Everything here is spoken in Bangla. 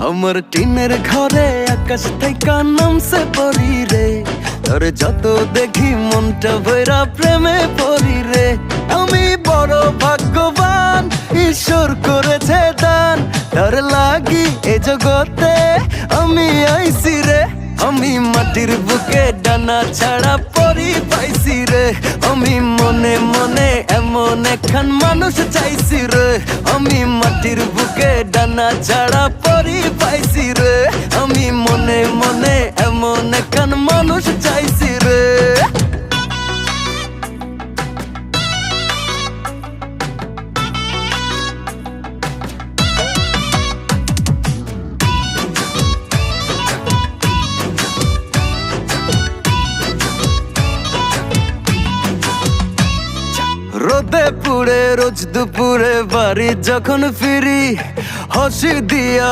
আমার টিনের ঘরে আকাশ থেকে নামছে পরি রে, তোর যত দেখি মনটা ভৈরা প্রেমে পড়ি রে। আমি বড় ভাগ্যবান, ঈশ্বর করেছে দান, তোর লাগি এ জগতে আমি আইছি রে। আমি মাটির বুকে ডানা ছাড়া পরি পাইছি রে, আমি মনে মনে এমন একখান মানুষ চাইছি রে। আমি মাটির বুকে ডানা ছাড়া পরি পাইছি রে, আমি মনে মনে এমন একখান মানুষ চাইছি রে। রোদে পুড়ে রোজ দুপুরে বাড়ি যখন ফিরি, হাসি দিয়া